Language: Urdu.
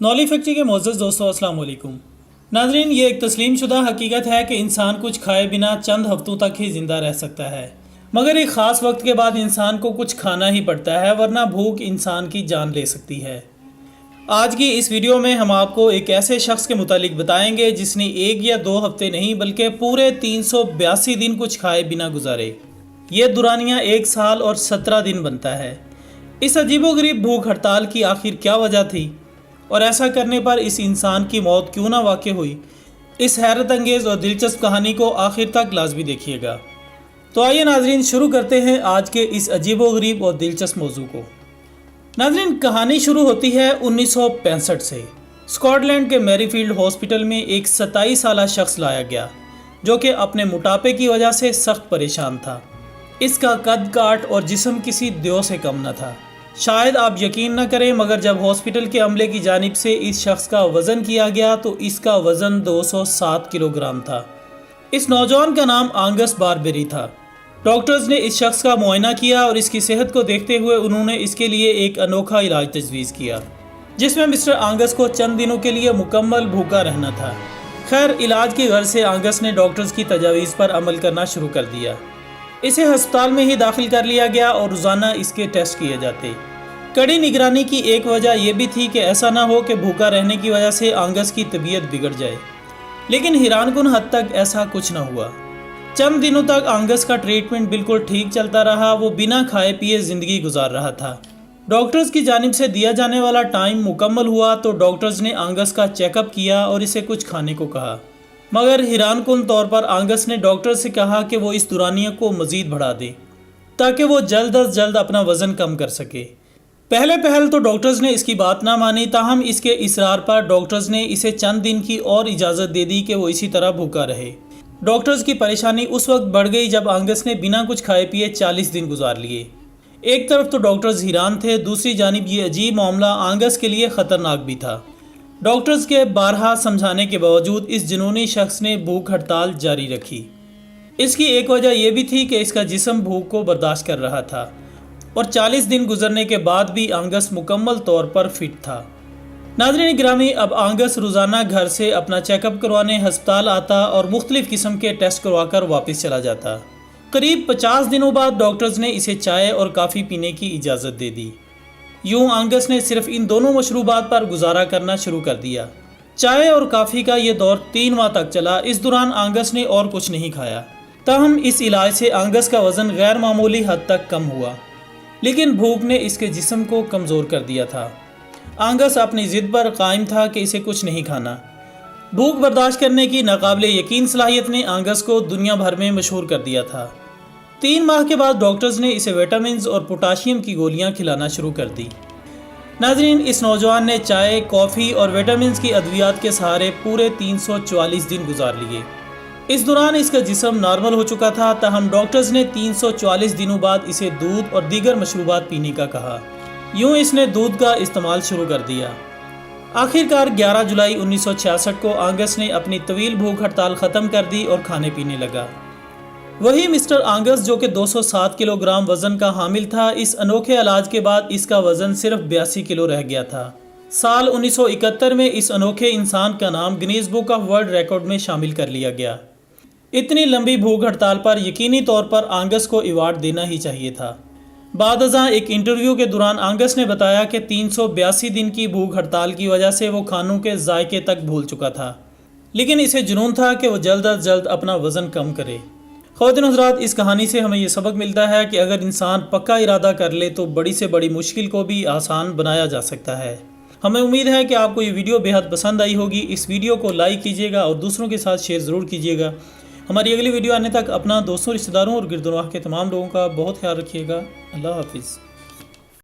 نولی فیکٹری کے معزز دوستوں السلام علیکم ناظرین، یہ ایک تسلیم شدہ حقیقت ہے کہ انسان کچھ کھائے بنا چند ہفتوں تک ہی زندہ رہ سکتا ہے، مگر ایک خاص وقت کے بعد انسان کو کچھ کھانا ہی پڑتا ہے، ورنہ بھوک انسان کی جان لے سکتی ہے۔ آج کی اس ویڈیو میں ہم آپ کو ایک ایسے شخص کے متعلق بتائیں گے جس نے 1 یا 2 ہفتے نہیں بلکہ پورے 382 دن کچھ کھائے بنا گزارے۔ یہ دورانیہ 1 سال اور 17 دن بنتا ہے۔ اس عجیب و غریب بھوک ہڑتال کی آخر کیا وجہ تھی، اور ایسا کرنے پر اس انسان کی موت کیوں نہ واقع ہوئی؟ اس حیرت انگیز اور دلچسپ کہانی کو آخر تک لازمی دیکھیے گا۔ تو آئیے ناظرین، شروع کرتے ہیں آج کے اس عجیب و غریب اور دلچسپ موضوع کو۔ ناظرین، کہانی شروع ہوتی ہے 1965 سے۔ اسکاٹ لینڈ کے میری فیلڈ ہاسپٹل میں ایک 27 سالہ شخص لایا گیا جو کہ اپنے موٹاپے کی وجہ سے سخت پریشان تھا۔ اس کا قد کاٹ اور جسم کسی دیو سے کم نہ تھا۔ شاید آپ یقین نہ کریں، مگر جب ہاسپٹل کے عملے کی جانب سے اس شخص کا وزن کیا گیا تو اس کا وزن 207 کلو گرام تھا۔ اس نوجوان کا نام آنگس باربیری تھا۔ ڈاکٹرز نے اس شخص کا معائنہ کیا اور اس کی صحت کو دیکھتے ہوئے انہوں نے اس کے لیے ایک انوکھا علاج تجویز کیا، جس میں مسٹر آنگس کو چند دنوں کے لیے مکمل بھوکا رہنا تھا۔ خیر، علاج کی غرض سے آنگس نے ڈاکٹرز کی تجاویز پر عمل کرنا شروع کر دیا۔ اسے ہسپتال میں ہی داخل کر لیا گیا اور روزانہ اس کے ٹیسٹ کیے جاتے۔ کڑی نگرانی کی ایک وجہ یہ بھی تھی کہ ایسا نہ ہو کہ بھوکا رہنے کی وجہ سے آنگس کی طبیعت بگڑ جائے، لیکن حیران کن حد تک ایسا کچھ نہ ہوا۔ چند دنوں تک آنگس کا ٹریٹمنٹ بالکل ٹھیک چلتا رہا۔ وہ بنا کھائے پیے زندگی گزار رہا تھا۔ ڈاکٹرز کی جانب سے دیا جانے والا ٹائم مکمل ہوا تو ڈاکٹرز نے آنگس کا چیک اپ کیا اور اسے کچھ کھانے کو کہا، مگر حیران کن طور پر آنگس نے ڈاکٹر سے کہا کہ وہ اس دورانیہ کو مزید بڑھا دے تاکہ وہ جلد از جلد اپنا وزن کم کر سکے۔ پہل تو ڈاکٹرز نے اس کی بات نہ مانی، تاہم اس کے اصرار پر ڈاکٹرز نے اسے چند دن کی اور اجازت دے دی کہ وہ اسی طرح بھوکا رہے۔ ڈاکٹرز کی پریشانی اس وقت بڑھ گئی جب آنگس نے بنا کچھ کھائے پیے 40 دن گزار لیے۔ ایک طرف تو ڈاکٹرز حیران تھے، دوسری جانب یہ عجیب معاملہ آنگس کے لیے خطرناک بھی تھا۔ ڈاکٹرز کے بارہا سمجھانے کے باوجود اس جنونی شخص نے بھوک ہڑتال جاری رکھی۔ اس کی ایک وجہ یہ بھی تھی کہ اس کا جسم بھوک کو برداشت کر رہا تھا، اور 40 دن گزرنے کے بعد بھی آنگس مکمل طور پر فٹ تھا۔ ناظرین گرامی، اب آنگس روزانہ گھر سے اپنا چیک اپ کروانے ہسپتال آتا اور مختلف قسم کے ٹیسٹ کروا کر واپس چلا جاتا۔ قریب 50 دنوں بعد ڈاکٹرز نے اسے چائے اور کافی پینے کی اجازت دے دی۔ یوں آنگس نے صرف ان دونوں مشروبات پر گزارا کرنا شروع کر دیا۔ چائے اور کافی کا یہ دور 3 ماہ تک چلا۔ اس دوران آنگس نے اور کچھ نہیں کھایا، تاہم اس علاج سے آنگس کا وزن غیر معمولی حد تک کم ہوا، لیکن بھوک نے اس کے جسم کو کمزور کر دیا تھا۔ آنگس اپنی ضد پر قائم تھا کہ اسے کچھ نہیں کھانا۔ بھوک برداشت کرنے کی ناقابل یقین صلاحیت نے آنگس کو دنیا بھر میں مشہور کر دیا تھا۔ 3 ماہ کے بعد ڈاکٹرز نے اسے وٹامنز اور پوٹاشیم کی گولیاں کھلانا شروع کر دی۔ ناظرین، اس نوجوان نے چائے، کافی اور وٹامنز کی ادویات کے سہارے پورے 344 دن گزار لیے۔ اس دوران اس کا جسم نارمل ہو چکا تھا، تاہم ڈاکٹرز نے 344 دنوں بعد اسے دودھ اور دیگر مشروبات پینے کا کہا۔ یوں اس نے دودھ کا استعمال شروع کر دیا۔ آخر کار 11 جولائی 1966 کو آنگس نے اپنی طویل بھوک ہڑتال ختم کر دی اور کھانے پینے لگا۔ وہی مسٹر آنگس جو کہ 207 کلو گرام وزن کا حامل تھا، اس انوکھے علاج کے بعد اس کا وزن صرف 82 کلو رہ گیا تھا۔ سال 1971 میں اس انوکھے انسان کا نام Guinness book of world record میں شامل کر لیا گیا۔ اتنی لمبی بھوک ہڑتال پر یقینی طور پر آنگس کو ایوارڈ دینا ہی چاہیے تھا۔ بعد ازاں ایک انٹرویو کے دوران آنگس نے بتایا کہ 382 دن کی بھوک ہڑتال کی وجہ سے وہ کھانوں کے ذائقے تک بھول چکا تھا، لیکن اسے جنون تھا کہ وہ جلد از جلد اپنا وزن کم کرے۔ خواتین حضرات، اس کہانی سے ہمیں یہ سبق ملتا ہے کہ اگر انسان پکا ارادہ کر لے تو بڑی سے بڑی مشکل کو بھی آسان بنایا جا سکتا ہے۔ ہمیں امید ہے کہ آپ کو یہ ویڈیو بے حد پسند آئی ہوگی۔ اس ویڈیو کو لائک کیجیے گا اور دوسروں کے ساتھ شیئر ضرور کیجیے گا۔ ہماری اگلی ویڈیو آنے تک اپنا دوستوں، رشتہ داروں اور گرد و نواح کے تمام لوگوں کا بہت خیال رکھیے گا۔ اللہ حافظ۔